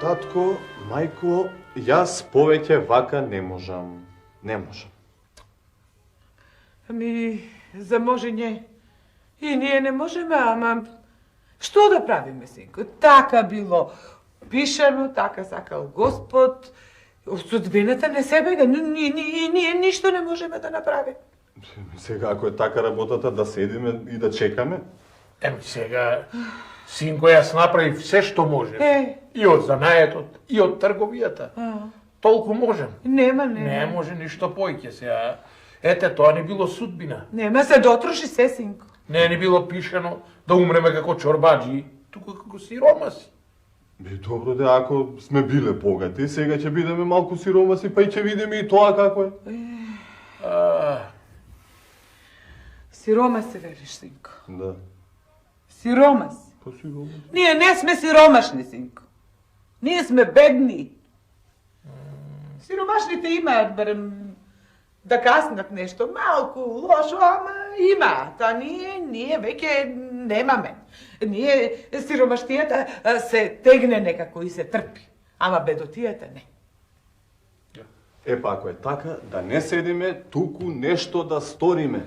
Татко, мајко, јас повеќе вака не можам. Не можам. Ами, за може не. И ние не можеме, ама... Што да правиме, синко? Така било пишано, така сакал Господ. Судбината не се бега. Ние ништо не можеме да направиме. Сега, ако е така работата, да седиме и да чекаме? Еми сега, синко, јас направив се што можев. И од занаетот, и од трговијата. Толку можем. Нема. Не може ништо поиќе сега. Ете, тоа не било судбина. Нема се дотроши се, синко. Не ни било пишано да умреме како чорбаджи, туку како сиромаси. Добро де, ако сме биле богати, сега ќе бидеме малку сиромаси, па и ќе видиме и тоа како е. Сиромаси, вериш, синко. Да. Сиромаси. Па сиромаси. Ние не сме сиромашни, синко. Ние сме бедни. Сиромашните имаат, барем, да каснат нешто малку лошо, ама имаат, а ние веќе немаме. Ние, сиромаштијата се тегне некако и се трпи, ама бедотијата не. Епа, ако е така, да не седиме, туку нешто да сториме.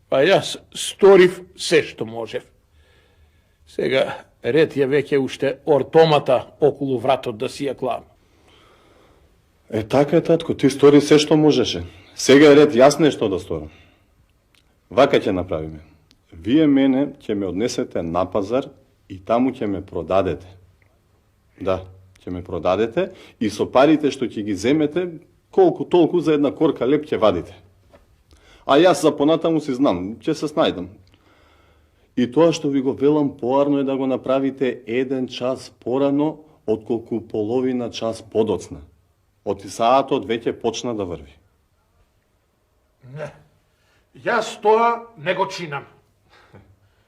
Па јас сторив се што можев. Сега, ред е веќе уште ортомата околу вратот да си ја клам. Така е, татко, ти стори се што можеше. Сега е ред јас нешто да сторам. Вака ќе направиме. Вие мене ќе ме однесете на пазар и таму ќе ме продадете. Да, ќе ме продадете и со парите што ќе ги земете, колку толку за една корка леп ќе вадите. А јас за понатаму си знам, ќе се снајдам. И тоа што ви го велам поарно е да го направите 1 час порано, отколку половина час подоцна. Оти саатот веќе почна да врви. Не. Јас тоа не го чинам.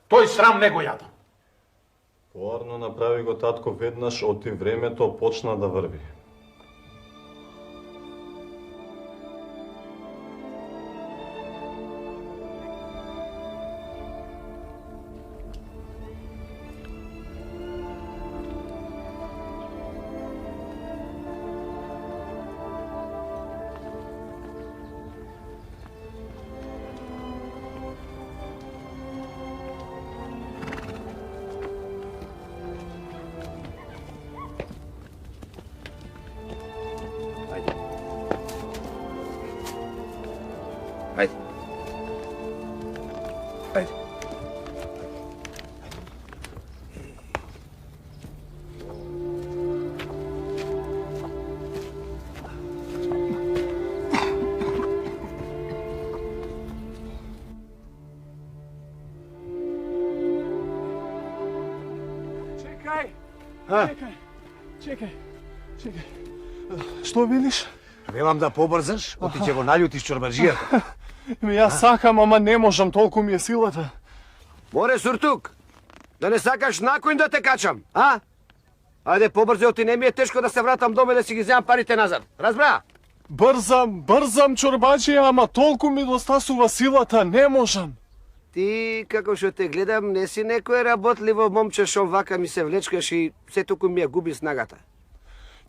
Тој срам не го јадам. Поарно направи го татко веднаш, оти времето почна да врви. Чекај. Што велиш? Велам да побрзаш, оти ќе го наљутиш чорбаджијата. Јас сакам, ама не можам, толку ми е силата. Море, суртук, да не сакаш на кој да те качам, а? Ајде побрзи, оти не ми е тешко да се вратам доме да си ги земам парите назад. Разбра? Брзам, чорбаджија, ама толку ми достасува силата, не можам. Ти, како што те гледам, не си некој работливо момче шо вака ми се влечкаш и се туку ми ја губи снагата.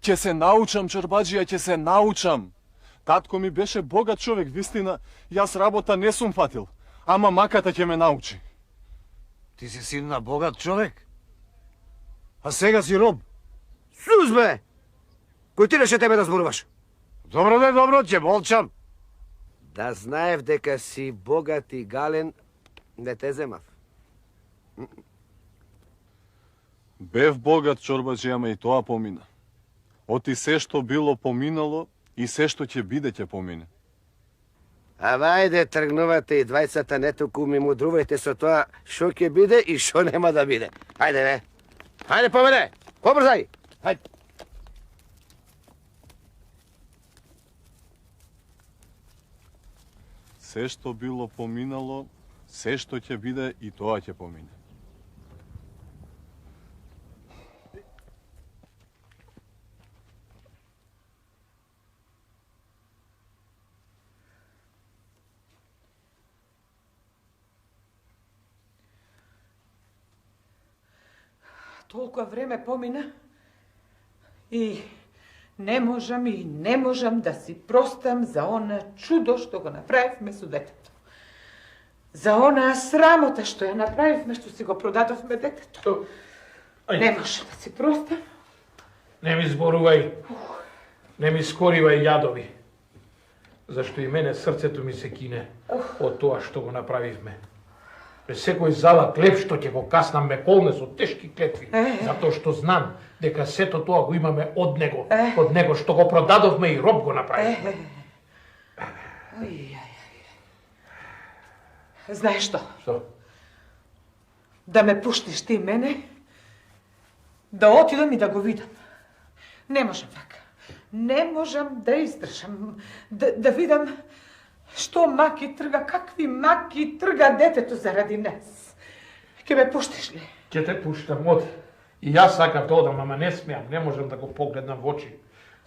Ќе се научам, чорбаджија, ќе се научам. Татко ми беше богат човек, вистина, јас работа не сум фатил, ама маката ќе ме научи. Ти си син на богат човек? А сега си роб? Сузбе! Кој ти реше тебе да зборуваш? Добро, ќе молчам. Да знаев дека си богат и гален, не те земав. Бев богат, чорбаджија, ама и тоа помина. Оти се што било поминало и се што ќе биде ќе помине. Ајде, тргнувате и двајцата, не туку ми мудрувајте со тоа шо ќе биде и шо нема да биде. Ајде, бе. Ајде, поведе, побрзај. Ајде. Се што било поминало, се што ќе биде и тоа ќе помине. Толкова време помина и не можам да си простам за она чудо што го направивме со детето. За она срамота што ја направивме, што си го продадовме детето. Не можам да си простам. Не ми зборувај, не ми скоривај јадови. Зашто и мене срцето ми се кине од тоа што го направивме. Пред секој залак клеп што ќе го каснам ме колне со тешки клетви, затоа што знам дека сето тоа го имаме од него што го продадовме и роб го направивме. Знаеш што? Што? Да ме пуштиш ти мене, да отидам и да го видам. Не можам така. Не можам да издржам, да видам што маки трга, какви маки трга детето заради нас. Ке ме пуштиш ли? Ќе те пуштам, оди. И јас сакам да одам, ама не смеам, не можам да го погледнам во очи.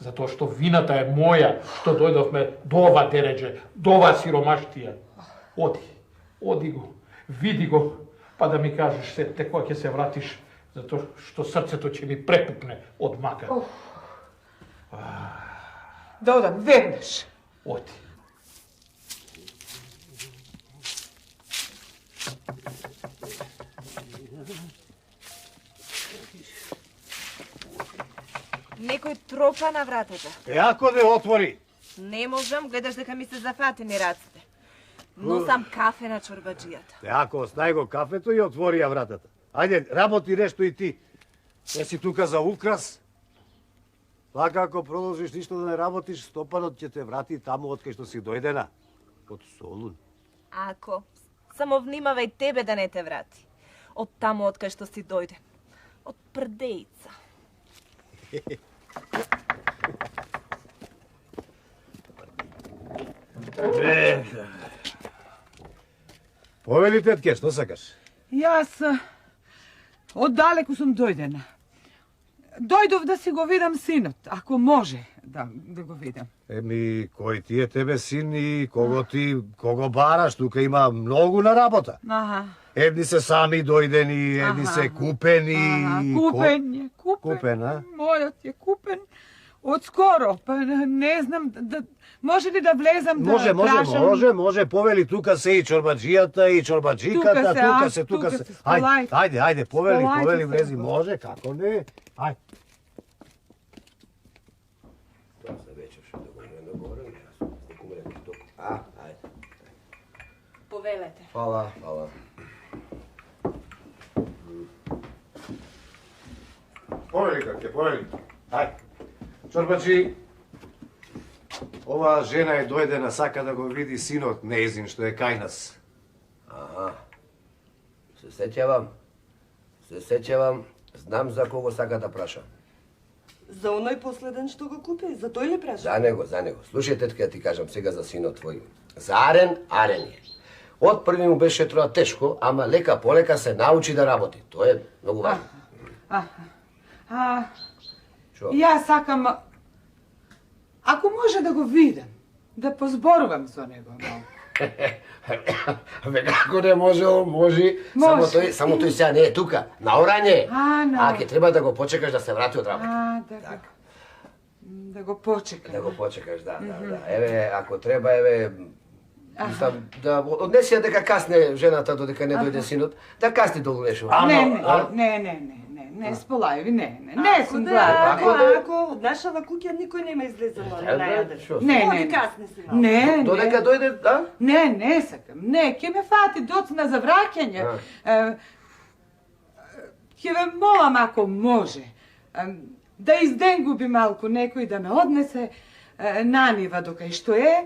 Затоа што вината е моја, што дојдовме до ова дередже, до ова сиромаштија. Оди го, види го, па да ми кажеш се, те кога ќе се вратиш, затоа што срцето ќе ми препукне од мака. Да одам веднаш. Оди. Некој тропа на вратата. Ако да отвори. Не можам, гледаш дека ми се зафатени раците. Носам кафе на чорбаджијата. Ако остави го кафето и отвори ја вратата. Ајде, работи нешто и ти. Не си тука за украс. Така ако продолжиш ништо да не работиш, стопанот ќе те врати таму од кај што си дојдена. Од Солун. Ако, само внимавај тебе да не те врати. Од таму од кај што си дојде. Од Прдеица. Повели, тетке, што сакаш? Јас оддалеку сум дојдена. Дојдов да си го видам синот, ако може да го видам. Еми, кој ти е тебе син и кого бараш? Тука има многу на работа. Аха. Едни се сами дојдени, едни се купени. Купен. Купен, а? Мојот е купен од скоро, па не знам, може ли да влезам да прашам? Може, повели, тука се и чорбаджијата, и чорбаджиката, тука се. Ајде, повели, влези, може, како не? Ајде. Тоа се вечер што да говорим, ајде. Повелете. Фала. Повели, каке, повели. Ајде. Чорбаджи, ова жена е дојдена, сака да го види синот неизин што е кај нас. Се сеќавам, знам за кого сака да праша. За оној последен што го купи, за тој ли праша? За него. Слушај, тетка, ти кажам сега за синот твој. За Арен е. Од први му беше тоа тешко, ама лека полека се научи да работи. Тоа е многу важно. Шо? Јас сакам, ако може да го видам, да позборувам со него малку. Како не може. Само тој сега не е тука, на Орање. Ќе треба да го почекаш да се врати од работа. Да го почекам. Да го почекаш, да. Еве, ако треба, да однеси ја дека касне жената додека не дојде синот, да касни долу нешто. Не, сполајови, не сум гладна. Ако од нашава куќа никој нема излезено на најадер. Не. Касни си. Не. Додека дојде, да? Не сакам. Не, ќе ме фати доцна за враќање. Ќе ве молам ако може да изденгуби малку некој да ме однесе на нива докај што е.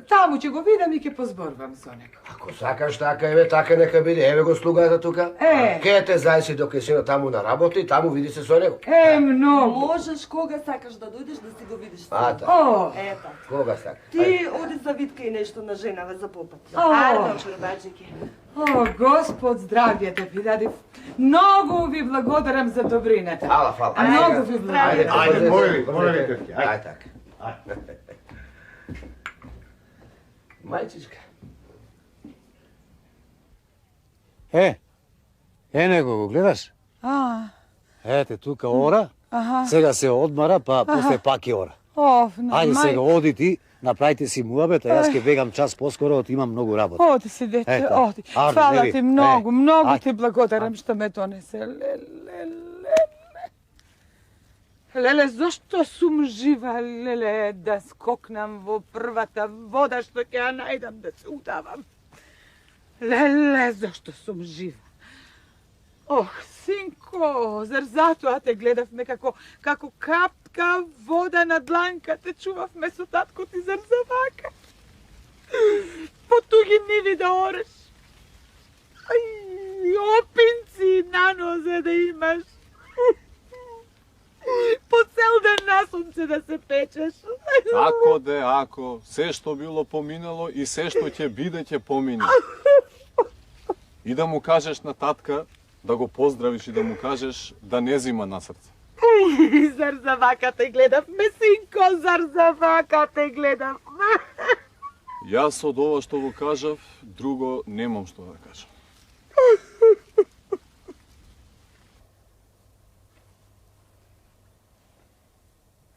Таму ќе го видам и ќе позборувам со него. Ако сакаш така, така нека биде. Еве го слугата тука. Ке те зајси дока сина таму на работа и таму види се со него. Многу. Можеш кога сакаш да дојдеш да си го видиш. Ета. Кога сакаш? Ти оди за витка и нешто на женава за попат. Арно, чорбаджики. Господ здравје да ви даде. Многу ви благодарам за добрината. Фала. Многу ви благодарам. Ајде, повели, тетке, Ајде така. Мајчичка. Него го гледаш? Ете, тука ора, сега се одмара, па после пак е ора. Ајде сега оди ти, направите си муабет, а јас ќе бегам час поскоро, од имам многу работа. Оди си, дете, оди. Фала ти многу, многу ти благодарам што ме донесе. Леле, зашто сум жива, леле, да скокнам во првата вода што ќе ја најдам да се удавам. Леле, зашто сум жива. Ох, синко, зар затоа те гледавме како капка вода на дланка те чувавме со татко ти, зар за вака? По туги ниви да ореш. Ај, опинци на нозе да имаш. По цел ден на сонце да се печеш. Ако де, ако, се што било поминало и се што ќе биде ќе помине. И да му кажеш на татка, да го поздравиш и да му кажеш да не зима на срце. Зар за вака те гледавме, синко, зар за вака те гледавме. Јас од ова што го кажав, друго немам што да кажам.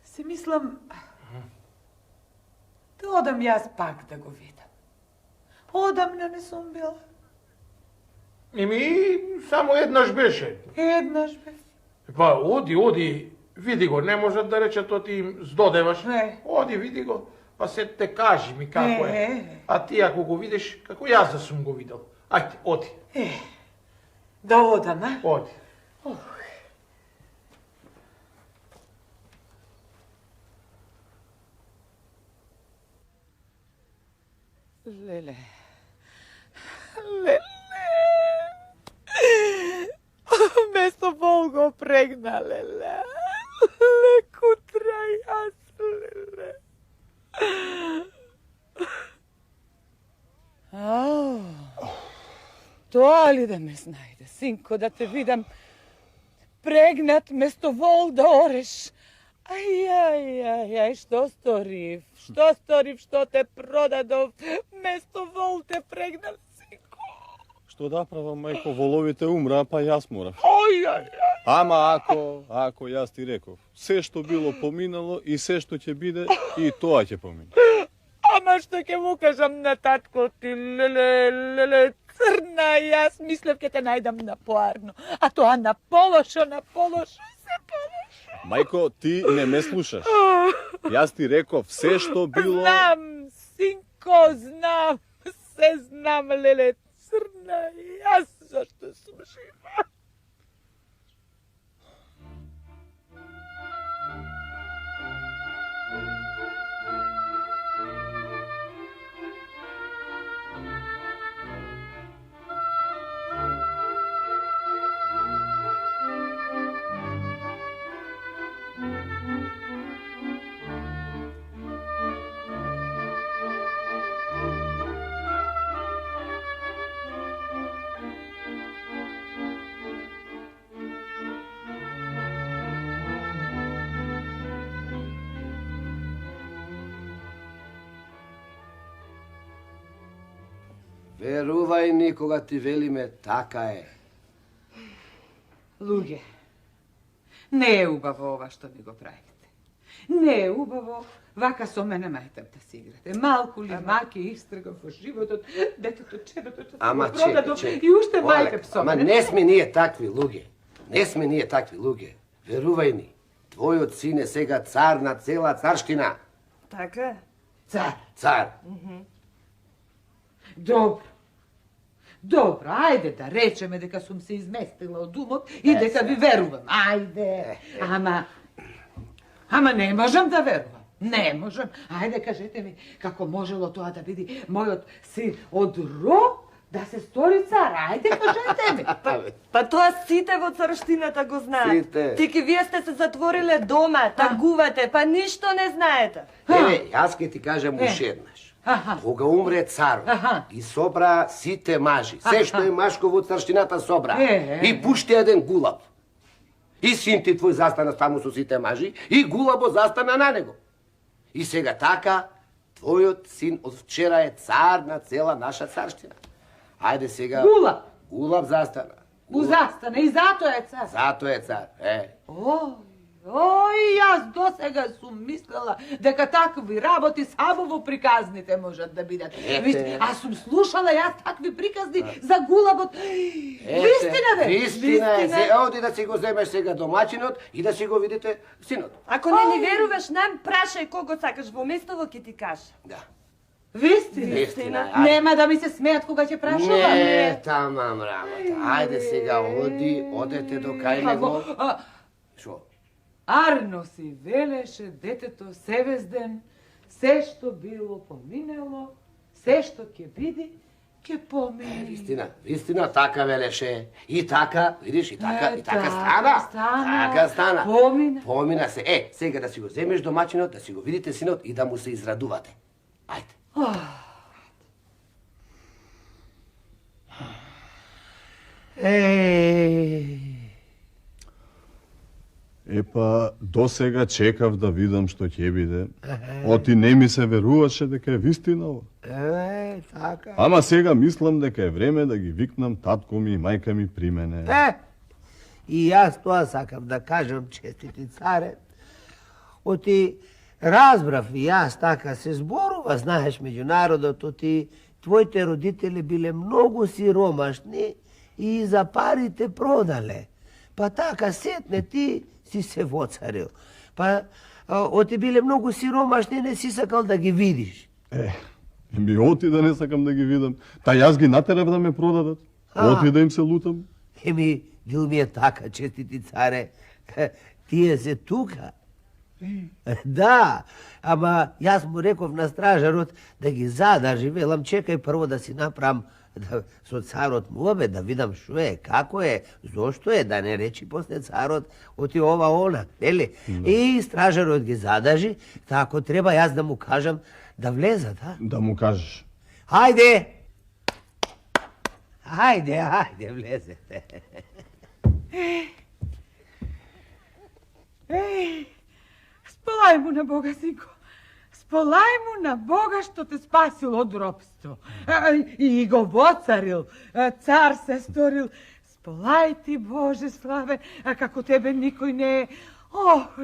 Си мислам да одам јас пак да го видам. Одамна не сум била. Еми, само еднаш беше. Еднаш бе. Па, оди, види го, не можат да речат тоа ти им здодеваш. Не. Оди, види го, па се те кажи ми како е. А ти ако го видиш, како јас да сум го видел. Ајде, оди. Да одам, а? Оди. Леле. Место вол го прегна, леле. Леку трај јас, леле. Тоа ли да ме знајде, синко, да те видам прегнат место вол да ореш? Ај, што сторив, што те продадов, место вол те прегнал, синко. Што да правам, мајко, воловите умра, па јас морав. Ај. Ама ако јас ти реков, се што било поминало и се што ќе биде, и тоа ќе помине. Ама што ќе му кажам на татко ти, леле, црна, јас мислев ќе те најдам на поарно, а тоа на полошо, се полошо. Мајко, ти не ме слушаш. Јас ти реков, се што било... Знам, синко, знам, се знам, леле, црна, јас зашто сум жива. Верувај ни кога ти велиме, така е. Луѓе, не е убаво ова што ми го правите. Не е убаво вака со мене мајтам да си играте. Малку ли маки истргав во животот, детето, чедото, Ама продадов чекай. и уште мајка псо. Ама не сме ние такви луѓе. Не сме ние такви луѓе. Верувај ни, твојот син е сега цар на цела царштина. Така е. Цар. Добро, ајде да речеме дека сум се изместила од умот и дека ви верувам. Ајде, ама не можам да верувам. Не можам. Ајде, кажете ми, како можело тоа да биде мојот син од роб да се стори цар? Ајде, кажете ми. Па тоа сите во царштината го знаат. Сите. Тики вие сте се затвориле дома, тагувате, па ништо не знаете. Еве, јас ќе ти кажам уште еднаш. Кога умре царот и собра сите мажи, се што е машко во царштината собра, и пушти еден гулаб. И син ти твој застана само со сите мажи, и гулабо застана на него. И сега така, твојот син од вчера е цар на цела наша царштина. Ајде сега... Гулаб? Гулаб застана. U zastane i zato je car. Zato je car, Oj, jaz do сега сум мислела дека такви работи само во приказните можат да бидат. Аз сум слушала јас такви приказни за гулабот. Вистина бе. Вистина е. Оди да си го земеш сега домачинот и да си го видите синот. Ако не ни веруваш нам, прашај кого сакаш во местово ќе ти каже. Да. Вистина. Нема да ми се смеат кога ќе прашува. Не, тамам работа. Ајде сега одете до кај него. Шо? Арно си велеше детето севезден, се што било поминело, се што ќе биде, ќе помини. Вистина, така велеше. И така, видиш, и така стана. Така стана. Помина се. Сега да си го земеш домачинот, да си го видите синот и да му се израдувате. Ајде. Епа, до сега чекав да видам што ќе биде. Оти не ми се веруваше дека е вистина ова. Така. Ама сега мислам дека е време да ги викнам татко ми и мајка ми при мене. И јас тоа сакам да кажам, честити царе. Оти разбрав и јас така се зборува, знаеш, меѓу народот, оти твоите родители биле многу сиромашни и за парите продале. Па така сетне ти си се воцарил. Па оти биле многу сиромашни, не си сакал да ги видиш. Ми оти да не сакам да ги видам. Та јас ги натерав да ме продадат. Оти да им се лутам. Бил ми е така, честити царе. Тие се тука. Да, ама јас му реков на стражарот да ги задржи, велам чекај прво да си направам со царот муабет, да видам шо е, како е, зошто е, да не речи после царот оти ова она, нели? И стражарот ги задржи, ако треба јас да му кажам да влезат, Да му кажеш. Хајде, влезете. Сполај му на Бога, синко. Сполај му на Бога што те спасил од робство. И го воцарил. Цар се сторил. Сполај ти, Боже славен, како тебе никој не е. Ако,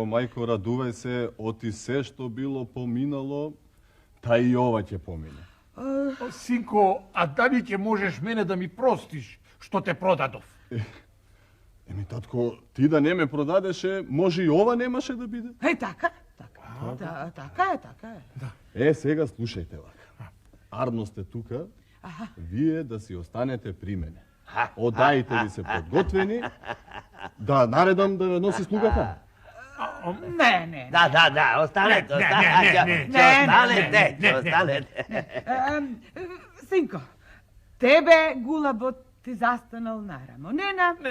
мајко, радувај се, оти се што било поминало, та и ова ќе помине. Синко, а дали ќе можеш мене да ми простиш што те продадов? Еми, татко, ти да не ме продадеше, може и ова немаше да биде? Така е. Сега слушајте вака. Арно сте тука, вие да си останете при мене. Одаите ли се подготвени, да наредам да носи слугата? Не. Да, останете. Синко, тебе гулабот ти застанал нарамо.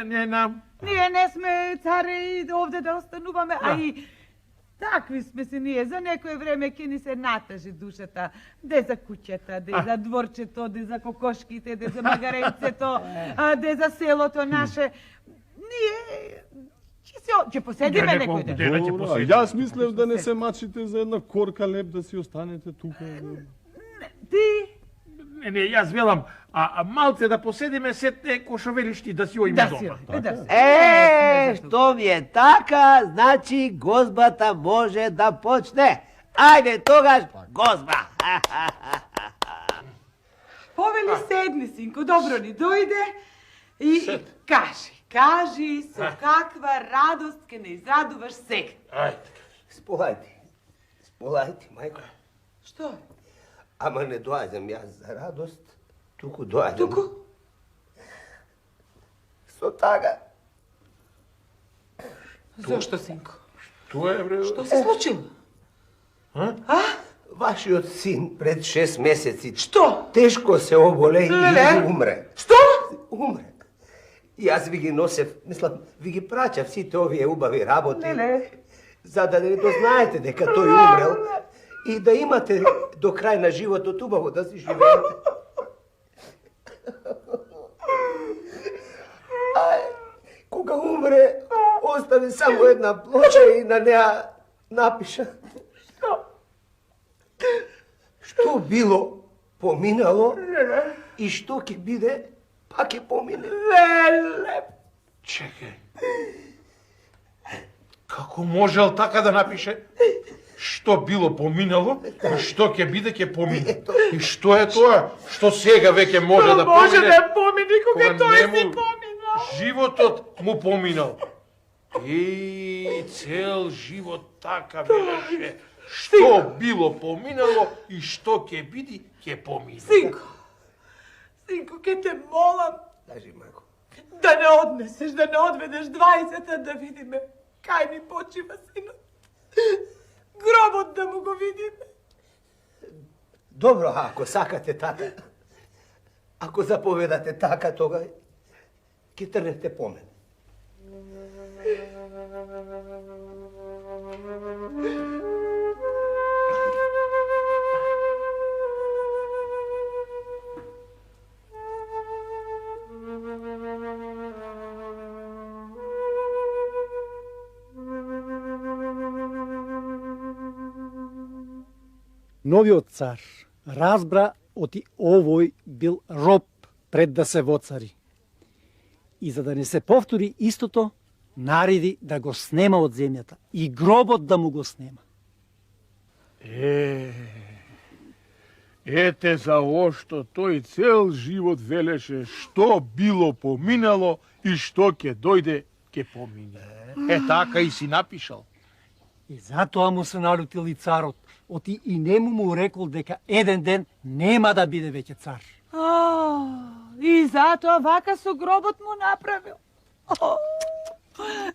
Не нам. Ние не сме царе и овде да остануваме, а и такви сме се ние. За некое време ќе ни се натажи душата. Де за куќата, де за дворчето, де за кокошките, де за магаренцето, де за селото наше. Ние ќе поседиме некој ден. Јас мислев да не се мачите за една корка леп, да си останете тука. Ти? Не, јас велам, малце да поседиме сетне кошовелишти да си оиме дома. Што ми е така, значи гозбата може да почне. Ајде тогаш, гозба! Повели седни, синко, добро ни дојде и кажи со каква радост ке не израдуваш сега. Сполајте, мајко. Што е? Ама не доаѓам јас за радост, туку доаѓам. Туку? Со тага. Зошто, синко? Што е, бре? Што се случило? Вашиот син пред 6 месеци. Што? Тешко се оболе и умре. Што? Умре. Јас ви ги носев, мислам, ви ги праќав сите овие убави работи. За да не дознаете дека тој умрел и да имате до крај на животот убаво да си живеете. Кога умре, остави само една плоча и на неа напиша. Што било поминало и што ќе биде пак ќе помине. Веле. Чекај. Како можел така да напише? Што било поминало и што ќе биде ќе помине. И што е тоа што сега веќе може да помине? Може да помине кога тој си нему поминал. Животот му поминал. И цел живот така билеше. Што било поминало и што ќе биде ќе помине. Синко, ке те молам. Кажи, мајко. Да не однесеш, да не одведеш 20-та да видиме кај ни почива синот. Гробот да му го видиме. Добро, ако сакате така. Ако заповедате така, тога ќе трнете по мене. Новиот цар разбра оти овој бил роб пред да се воцари. И за да не се повтори истото, нареди да го снема од земјата и гробот да му го снема. Ете за ошто тој цел живот велеше што било поминало и што ќе дојде ќе помине. Така и си напишал. И затоа му се налутил и царот, оти и нему му рекол дека еден ден нема да биде веќе цар. И затоа вака со гробот му направил.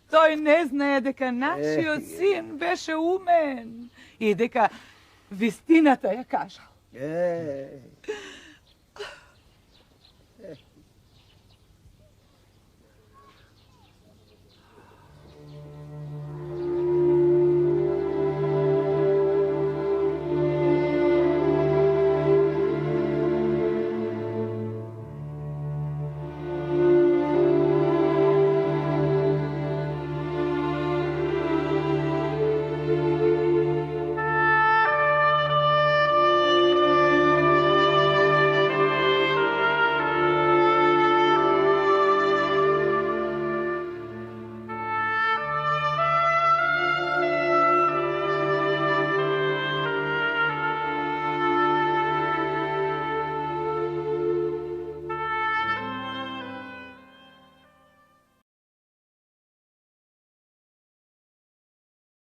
Тој не знае дека нашиот син беше умен и дека вистината ја кажал.